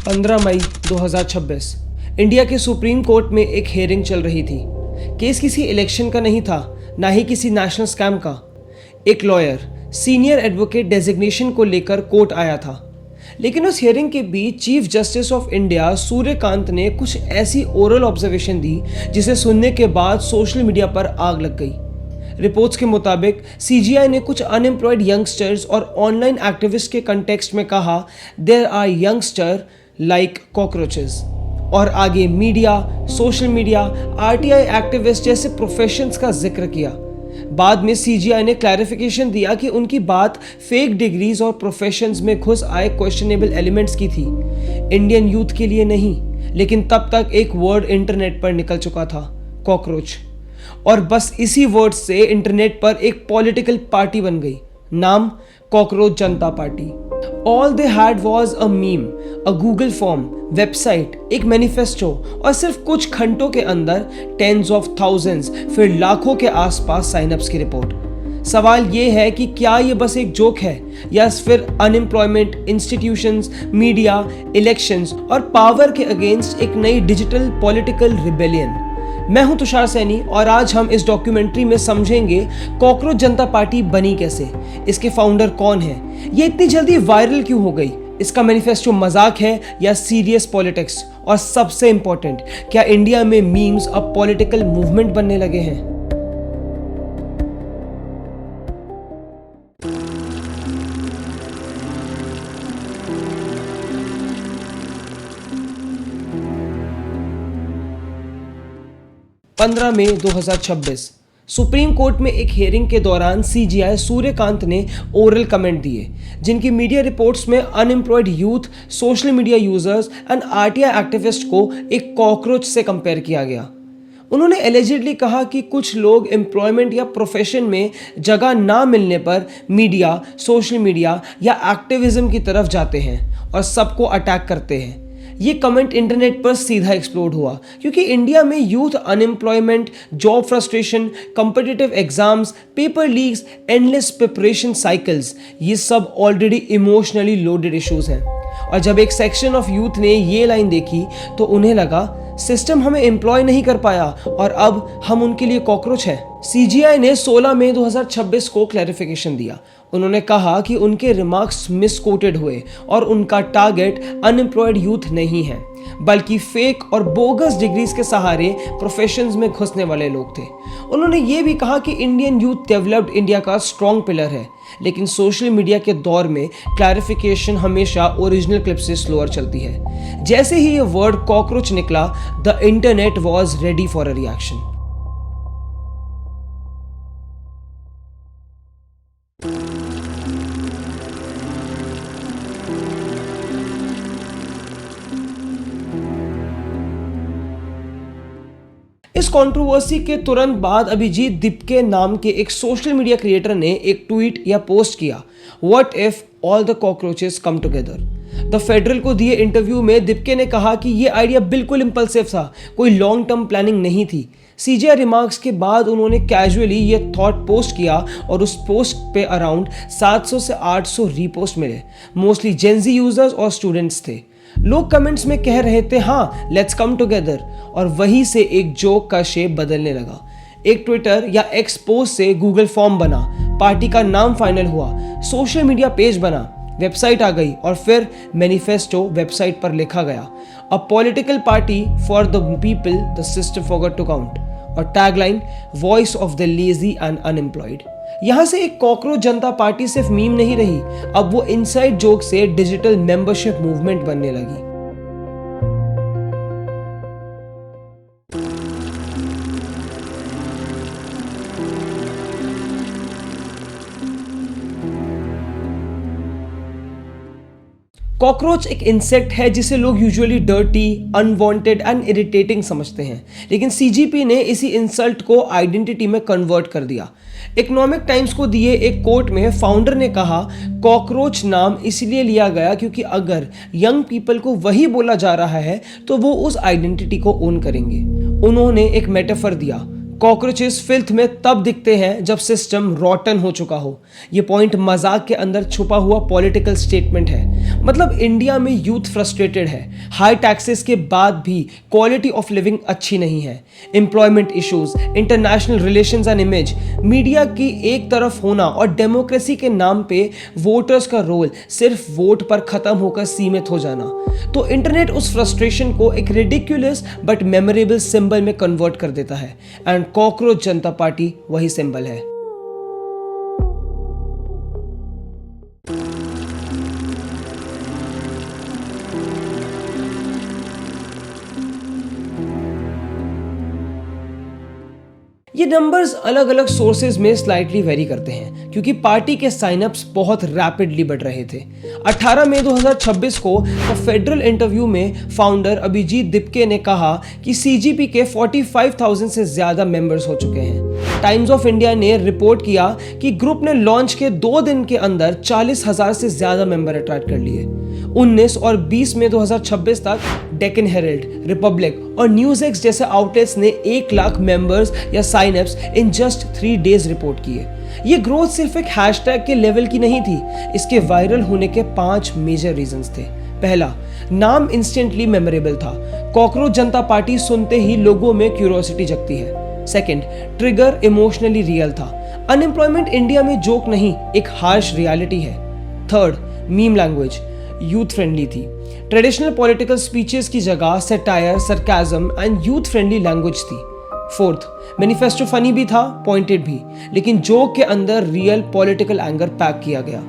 15 मई 2026 India के supreme court में एक हियरिंग चल रही थी। केस किसी इलेक्शन का नहीं था, ना ही किसी नेशनल स्कैम का। एक लॉयर सीनियर एडवोकेट डेजिग्नेशन को लेकर कोर्ट आया था, लेकिन उस हियरिंग के बीच chief justice of India Suryakant ने कुछ ऐसी ओरल ऑब्जर्वेशन दी जिसे सुनने के बाद सोशल मीडिया पर आग लग गई। रिपोर्ट्स के मुताबिक सीजीआई ने कुछ अनएम्प्लॉयड यंगस्टर्स और ऑनलाइन एक्टिविस्ट के कंटेक्स्ट में कहा, there are youngster like cockroaches, और आगे media, social media, RTI activist जैसे प्रोफेशंस का जिक्र किया। बाद में सीजीआई ने क्लैरिफिकेशन दिया कि उनकी बात फेक डिग्रीज और प्रोफेशंस में घुस आए क्वेश्चनेबल एलिमेंट्स की थी, इंडियन यूथ के लिए नहीं। लेकिन तब तक एक वर्ड इंटरनेट पर निकल चुका था, कॉकरोच, और बस इसी वर्ड से इंटरनेट पर एक पॉलिटिकल पार्टी बन गई, नाम cockroach Janata party. All they had was a meme, a Google form, website, एक मैनिफेस्टो, और सिर्फ कुछ घंटों के अंदर टेंस ऑफ थाउजेंड्स, फिर लाखों के आसपास साइनअप्स की रिपोर्ट। सवाल ये है कि क्या ये बस एक जोक है, या फिर अनएम्प्लॉयमेंट, इंस्टीट्यूशंस, मीडिया, इलेक्शंस और पावर के अगेंस्ट एक नई डिजिटल पॉलिटिकल रिबेलियन। मैं हूं तुषार सैनी और आज हम इस डॉक्यूमेंट्री में समझेंगे कॉकरोच जनता पार्टी बनी कैसे, इसके फाउंडर कौन है, ये इतनी जल्दी वायरल क्यों हो गई, इसका मैनिफेस्टो मजाक है या सीरियस पॉलिटिक्स, और सबसे इंपॉर्टेंट, क्या इंडिया में मीम्स अब पॉलिटिकल मूवमेंट बनने लगे हैं। मई 2026 सुप्रीम कोर्ट में एक हियरिंग के दौरान सीजीआई सूर्यकांत ने ओरल कमेंट दिए, जिनकी मीडिया रिपोर्ट्स में unemployed youth, social media users and RTI activist को एक कॉकरोच से कंपेयर किया गया। उन्होंने एलिजिडली कहा कि कुछ लोग एम्प्लॉयमेंट या प्रोफेशन में जगह ना मिलने पर मीडिया, सोशल मीडिया या एक्टिविज्म की तरफ जाते हैं और सबको अटैक करते हैं। ये कमेंट इंटरनेट पर सीधा एक्सप्लोड हुआ, क्योंकि इंडिया में youth unemployment, job frustration, competitive exams, paper leaks, endless preparation cycles, ये सब ऑलरेडी इमोशनली लोडेड इश्यूज हैं। और जब एक सेक्शन ऑफ यूथ ने ये लाइन देखी तो उन्हें लगा सिस्टम हमें एम्प्लॉय नहीं कर पाया और अब हम उनके लिए कॉकरोच हैं। सीजीआई ने 16 मई 2026 को क्लैरिफिकेशन दिया। उन्होंने कहा कि उनके रिमार्क्स मिसकोटेड हुए और उनका टारगेट अनएम्प्लॉयड यूथ नहीं है, बल्कि फेक और बोगस डिग्रीज के सहारे प्रोफेशंस में घुसने वाले लोग थे। उन्होंने ये भी कहा कि इंडियन यूथ डेवलप्ड इंडिया का स्ट्रॉन्ग पिलर है, लेकिन सोशल मीडिया के दौर में क्लैरिफिकेशन हमेशा ओरिजिनल क्लिप से स्लोअर चलती है। जैसे ही ये वर्ड कॉकरोच निकला, the internet was ready for a reaction. इस कंट्रोवर्सी के तुरंत बाद अभिजीत दिपके नाम के एक सोशल मीडिया क्रिएटर ने एक ट्वीट या पोस्ट किया, what if all the cockroaches come together. The federal को दिए इंटरव्यू में दिपके ने कहा कि यह आइडिया बिल्कुल इंपल्सिव था, कोई लॉन्ग टर्म प्लानिंग नहीं थी। सीजीआई रिमार्क्स के बाद उन्होंने कैजुअली ये थॉट पोस्ट किया और उस पोस्ट पे अराउंड 700 से 800 रीपोस्ट मिले। मोस्टली जेनजी यूजर्स और स्टूडेंट्स थे। लोग कमेंट्स में कह रहे थे, हाँ लेट्स कम टुगेदर, और वहीं से एक जोक का शेप बदलने लगा। एक ट्विटर या एक्स पोस्ट से गूगल फॉर्म बना, पार्टी का नाम फाइनल हुआ, सोशल मीडिया पेज बना, वेबसाइट आ गई और फिर मैनिफेस्टो वेबसाइट पर लिखा गया, a political party for the people the system forgot to count, और tagline voice of the lazy and unemployed. यहां से एक कॉकरोच जनता पार्टी सिर्फ मीम नहीं रही, अब वो इनसाइड जोक से डिजिटल मेंबरशिप मूवमेंट बनने लगी। कॉकरोच एक इंसेक्ट है जिसे लोग usually dirty, unwanted and irritating समझते हैं, लेकिन सीजीपी ने इसी इंसल्ट को आइडेंटिटी में कन्वर्ट कर दिया। इकोनॉमिक टाइम्स को दिए एक कोट में फाउंडर ने कहा, कॉकरोच नाम इसलिए लिया गया क्योंकि अगर यंग पीपल को वही बोला जा रहा है तो वो उस आइडेंटिटी को ओन करेंगे। उन्होंने एक मेटाफर दिया, कॉकरोचेस फिल्थ में तब दिखते हैं जब सिस्टम रॉटन हो चुका हो। ये पॉइंट मजाक के अंदर छुपा हुआ पॉलिटिकल स्टेटमेंट है। मतलब इंडिया में यूथ फ्रस्ट्रेटेड है, हाई टैक्सेस के बाद भी क्वालिटी ऑफ लिविंग अच्छी नहीं है, employment issues, international relations and image, media की एक तरफ होना और डेमोक्रेसी के नाम पे वोटर्स का रोल सिर्फ वोट पर खत्म होकर सीमित हो जाना। तो इंटरनेट उस फ्रस्ट्रेशन को एक रिडिक्युलस बट मेमोरेबल सिंबल में कन्वर्ट कर देता है एंड कॉकरोच जनता पार्टी वही सिंबल है। ये नंबर्स अलग अलग सोर्सेज में स्लाइटली वेरी करते हैं क्योंकि पार्टी के साइनअप्स बहुत रैपिडली बढ़ रहे थे। 18 मई 2026 को फेडरल इंटरव्यू में फाउंडर अभिजीत दिपके ने कहा कि सीजीपी के 45,000 से ज्यादा मेंबर्स हो चुके हैं। टाइम्स ऑफ इंडिया ने रिपोर्ट किया कि ग्रुप ने लॉन्च के 2 दिन के अंदर 40,000 से ज्यादा मेंबर अट्रैक्ट कर लिए। 19 और 20 मई 2026 तक डेक्कन हेरल्ड, रिपब्लिक और न्यूज एक्स जैसे आउटलेट्स ने 1 लाख मेंबर्स या synapses in just 3 days report किए। ये ग्रोथ सिर्फ एक हैशटैग के लेवल की नहीं थी, इसके वायरल होने के 5 मेजर रीजंस थे। पहला, नाम इंस्टेंटली मेमोरेबल था। कॉकरोच जनता पार्टी सुनते ही लोगों में क्यूरियोसिटी जगती है। सेकंड, ट्रिगर इमोशनली रियल था। अनएम्प्लॉयमेंट इंडिया में जोक नहीं, एक हार्श रियलिटी है। Third, meme language youth friendly थी। ट्रेडिशनल पॉलिटिकल स्पीचेस की जगह satire, sarcasm and youth friendly language थी। फोर्थ, मैनिफेस्टो फनी भी था, पॉइंटेड भी, लेकिन जोक के अंदर रियल पॉलिटिकल एंगर पैक किया गया।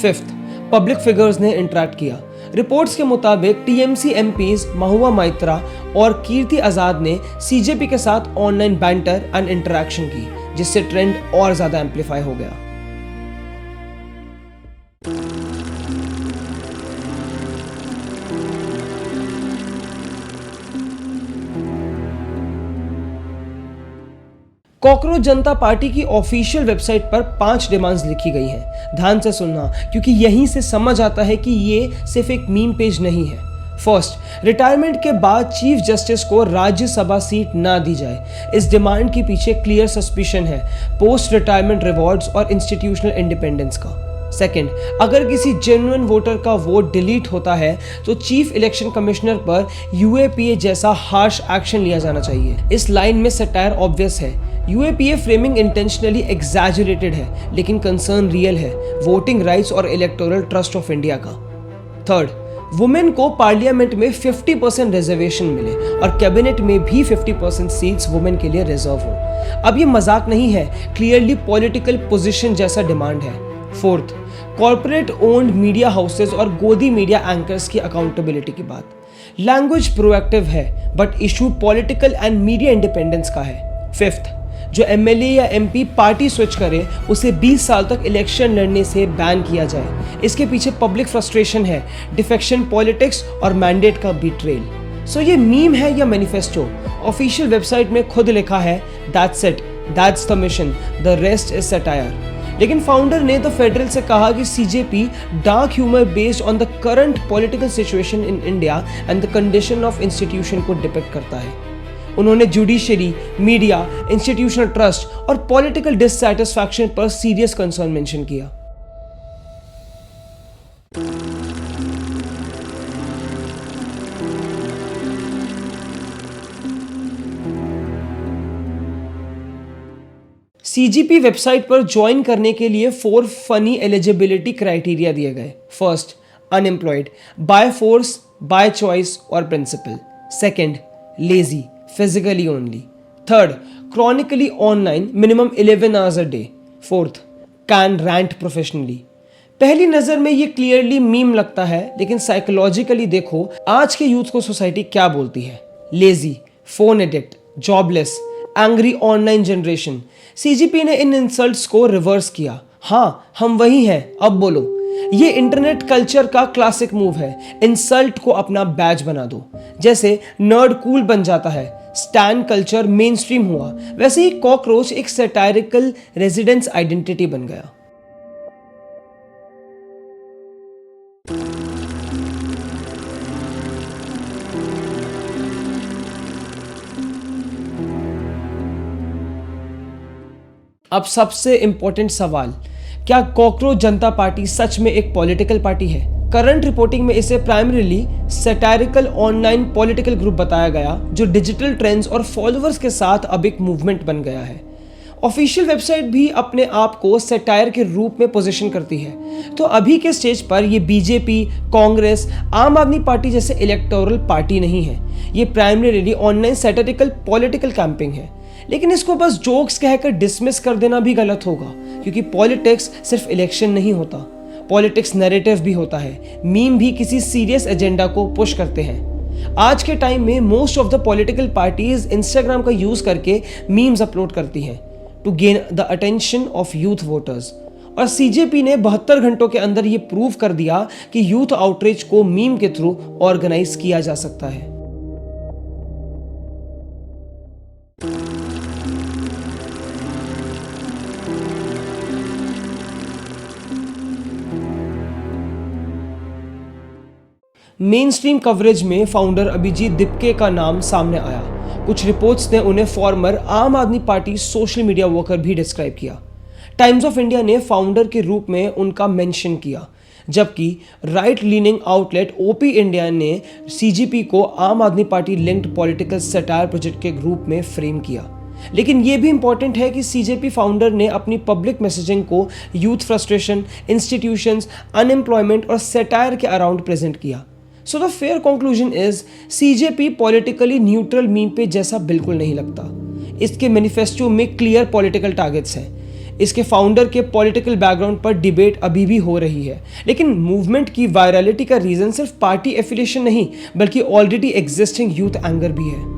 फिफ्थ, पब्लिक फिगर्स ने इंटरैक्ट किया। रिपोर्ट्स के मुताबिक टीएमसी एमपीज महुआ मोइत्रा और कीर्ति आजाद ने सीजेपी के साथ ऑनलाइन बैंटर एंड इंटरैक्शन की, जिससे ट्रेंड और ज्यादा एम्पलीफाई हो गया। कॉकरोच जनता पार्टी की ऑफिशियल वेबसाइट पर 5 डिमांड्स लिखी गई हैं। ध्यान से सुनना क्योंकि यहीं से समझ आता है कि ये सिर्फ एक मीम पेज नहीं है। फर्स्ट, रिटायरमेंट के बाद चीफ जस्टिस को राज्यसभा सीट ना दी जाए। इस डिमांड के पीछे क्लियर सस्पिशन है पोस्ट रिटायरमेंट रिवॉर्ड्स और इंस्टीट्यूशनल इंडिपेंडेंस का। सेकंड, अगर किसी जेन्युइन वोटर का वोट डिलीट होता है तो चीफ इलेक्शन कमिश्नर पर यूएपीए जैसा हार्श एक्शन लिया जाना चाहिए। इस लाइन में सटायर ऑब्वियस है। यूएपीए फ्रेमिंग इंटेंशनली एग्जैजरेटेड है, लेकिन कंसर्न रियल है, वोटिंग राइट्स और इलेक्टोरल ट्रस्ट ऑफ इंडिया का। थर्ड, वुमेन को पार्लियामेंट में 50% रिजर्वेशन मिले और कैबिनेट में भी 50% सीट्स वुमेन के लिए रिजर्व हो। अब ये मजाक नहीं है, क्लियरली पॉलिटिकल पोजीशन जैसा डिमांड है। Fourth, corporate owned media houses और गोदी मीडिया एंकर्स की अकाउंटेबिलिटी की बात। लैंग्वेज प्रोएक्टिव है but issue political and media independence का है। फिफ्थ, जो एमएलए या एमपी पार्टी स्विच करे उसे 20 साल तक इलेक्शन लड़ने से बैन किया जाए। इसके पीछे पब्लिक फ्रस्ट्रेशन है, डिफेक्शन पॉलिटिक्स और मैंडेट का बीट्रेल। सो ये मीम है या मैनिफेस्टो? ऑफिशियल वेबसाइट में खुद लिखा है दैट्स इट, that's the mission, the rest is satire. लेकिन फाउंडर ने द फेडरल से कहा कि CJP dark humour based on the current political situation in India and the condition of institution को डिपिक्ट करता है। उन्होंने जुडिशरी, मीडिया, इंस्टीट्यूशनल ट्रस्ट और पॉलिटिकल डिससैटिस्फैक्शन पर सीरियस कंसर्न मेंशन किया। सीजीपी वेबसाइट पर ज्वाइन करने के लिए 4 फनी एलिजिबिलिटी क्राइटेरिया दिए गए। First, unemployed, by force, by choice और principle. Second, lazy, physically only. Third, chronically online, minimum 11 hours a day. Fourth, can rant professionally. पहली नजर में ये क्लियरली मीम लगता है, लेकिन साइकोलॉजिकली देखो आज के यूथ को सोसाइटी क्या बोलती है। Lazy, phone addict, jobless, angry online generation. CGP ने इन इंसल्ट्स को रिवर्स किया। हाँ, हम वही हैं, अब बोलो। ये इंटरनेट कल्चर का क्लासिक मूव है, इंसल्ट को अपना बैज बना दो। जैसे नर्ड कूल बन जाता है, स्टैन कल्चर मेन स्ट्रीम हुआ, वैसे ही कॉकरोच एक सैटारिकल रेजिडेंस आइडेंटिटी बन गया। अब सबसे इंपॉर्टेंट सवाल, क्या कॉकरोच जनता पार्टी सच में एक पॉलिटिकल पार्टी है? करंट रिपोर्टिंग में इसे प्राइमरीली सैटारिकल ऑनलाइन पॉलिटिकल ग्रुप बताया गया, जो डिजिटल ट्रेंड्स और फॉलोअर्स के साथ अब एक मूवमेंट बन गया है। ऑफिशियल वेबसाइट भी अपने आप को सैटायर के रूप में पोजीशन करती है। तो अभी के स्टेज पर ये बीजेपी, कांग्रेस, आम आदमी पार्टी जैसे इलेक्टोरल पार्टी नहीं है। ये प्राइमरीली ऑनलाइन सैटारिकल पॉलिटिकल कैंपिंग है। लेकिन इसको बस जोक्स कहकर डिसमिस कर देना भी गलत होगा, क्योंकि पॉलिटिक्स सिर्फ इलेक्शन नहीं होता, पॉलिटिक्स नैरेटिव भी होता है। मीम भी किसी सीरियस एजेंडा को पुश करते हैं। आज के टाइम में most of the political parties Instagram का यूज करके मीम्स अपलोड करती हैं to gain the attention of youth voters. और सीजेपी ने 72 घंटों के अंदर ये प्रूव कर दिया कि यूथ आउटरीच को मीम के थ्रू ऑर्गेनाइज किया जा सकता है। मेन स्ट्रीम कवरेज में फाउंडर अभिजीत दिपके का नाम सामने आया। कुछ रिपोर्ट्स ने उन्हें फॉर्मर आम आदमी पार्टी सोशल मीडिया वर्कर भी डिस्क्राइब किया। टाइम्स ऑफ इंडिया ने फाउंडर के रूप में उनका मेंशन किया, जबकि right leaning outlet OP India ने सीजीपी को आम आदमी party linked political satire project के रूप में फ्रेम किया। लेकिन यह भी इंपॉर्टेंट है कि सीजेपी फाउंडर ने अपनी पब्लिक मैसेजिंग को यूथ फ्रस्ट्रेशन, इंस्टीट्यूशंस, अनएम्प्लॉयमेंट और सटायर के अराउंड प्रेजेंट किया। So the fair conclusion is CJP politically neutral meme पे जैसा बिल्कुल नहीं लगता। इसके मैनिफेस्टो में क्लियर पॉलिटिकल टारगेट्स हैं। इसके फाउंडर के पॉलिटिकल बैकग्राउंड पर डिबेट अभी भी हो रही है। लेकिन मूवमेंट की वायरलिटी का रीजन सिर्फ पार्टी एफिलिएशन नहीं, बल्कि ऑलरेडी एग्जिस्टिंग यूथ एंगर भी है।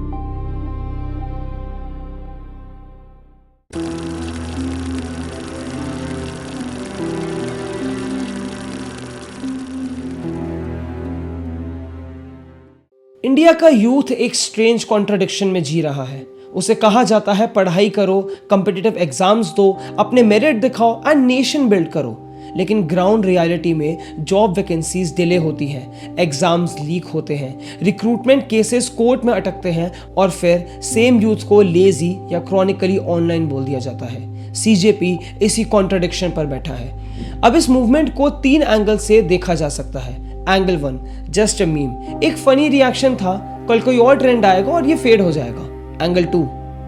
इंडिया का यूथ एक स्ट्रेंज कॉन्ट्रडिक्शन में जी रहा है। उसे कहा जाता है पढ़ाई करो, कॉम्पिटिटिव एग्जाम्स दो, अपने मेरिट दिखाओ एंड नेशन बिल्ड करो। लेकिन ग्राउंड रियलिटी में जॉब वैकेंसीज डिले होती हैं, एग्जाम्स लीक होते हैं, रिक्रूटमेंट केसेस कोर्ट में अटकते हैं और फिर सेम यूथ को लेजी या क्रॉनिकली ऑनलाइन बोल दिया जाता है। सीजेपी इसी कॉन्ट्रडिक्शन पर बैठा है। अब इस मूवमेंट को 3 एंगल से देखा जा सकता है। एंगल 1, जस्ट अ मीम, एक फनी रिएक्शन था, कल कोई और ट्रेंड आएगा और ये फेड हो जाएगा। एंगल 2,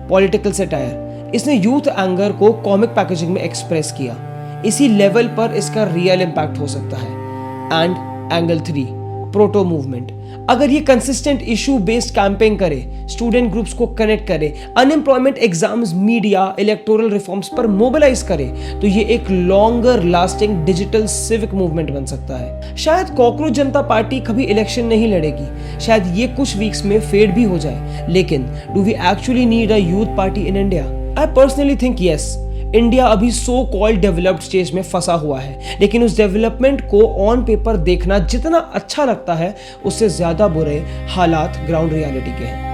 पॉलिटिकल सटायर, इसने यूथ एंगर को कॉमिक पैकेजिंग में एक्सप्रेस किया। इसी लेवल पर इसका रियल इंपैक्ट हो सकता है। एंड एंगल 3, प्रोटो मूवमेंट, अगर ये कंसिस्टेंट इशू बेस्ड कैंपेन करे, स्टूडेंट ग्रुप्स को कनेक्ट करे, unemployment, exams, media, electoral reforms पर मोबिलाइज करे, तो ये एक longer lasting digital civic movement बन सकता है। शायद कॉकरोच जनता पार्टी कभी इलेक्शन नहीं लड़ेगी, शायद ये कुछ वीक्स में फेड भी हो जाए, लेकिन do we actually need a youth party in India? I personally think yes. India अभी सो कॉल्ड डेवलप्ड स्टेज में फंसा हुआ है, लेकिन उस डेवलपमेंट को ऑन पेपर देखना जितना अच्छा लगता है, उससे ज्यादा बुरे हालात ग्राउंड रियलिटी के हैं।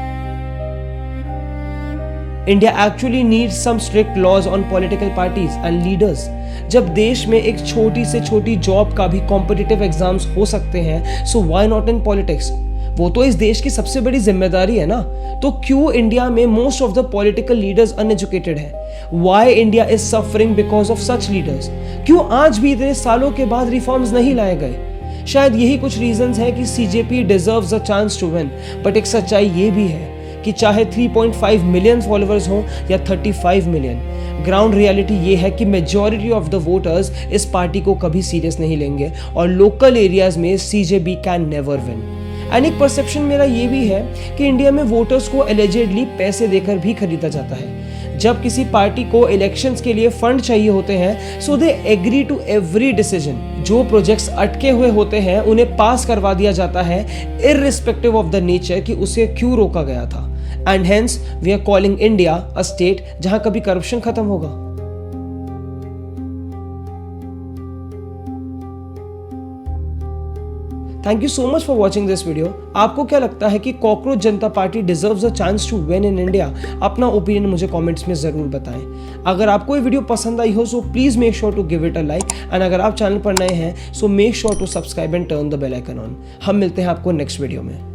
India actually needs some strict laws on political parties and leaders. जब देश में एक छोटी से छोटी जॉब का भी कॉम्पिटिटिव एग्जाम्स हो सकते हैं, so why not in politics? वो तो इस देश की सबसे बड़ी जिम्मेदारी है ना। तो क्यों इंडिया में most of the political leaders uneducated हैं? Why India is suffering because of such leaders? क्यों आज भी इतने सालों के बाद रिफॉर्म्स नहीं लाए गए? शायद यही कुछ रीजंस है कि CJP deserves a chance to win. But एक सच्चाई ये भी है कि चाहे 3.5 मिलियन फॉलोअर्स हो या 35 मिलियन, ग्राउंड रियलिटी ये है कि मेजॉरिटी ऑफ द वोटर्स इस पार्टी को कभी सीरियस नहीं लेंगे और लोकल एरियाज में CJP can never win. And एक परसेप्शन मेरा ये भी है कि इंडिया में वोटर्स को एलिजिडली पैसे देकर भी खरीदा जाता है। जब किसी पार्टी को इलेक्शंस के लिए फंड चाहिए होते हैं, so they agree to every decision. जो प्रोजेक्ट्स अटके हुए होते हैं उन्हें पास करवा दिया जाता है, इररिस्पेक्टिव ऑफ द नेचर कि उसे क्यों रोका गया था। And hence we are calling India a state जहां कभी करप्शन खत्म होगा। Thank you so much for watching this video. आपको क्या लगता है कि cockroach Janata party deserves a chance to win in India? अपना ओपिनियन मुझे कमेंट्स में जरूर बताएं। अगर आपको ये वीडियो पसंद आई हो, so please make sure to give it a like, and अगर आप चैनल पर नए हैं, so make sure to subscribe and turn the bell icon on. हम मिलते हैं आपको नेक्स्ट वीडियो में।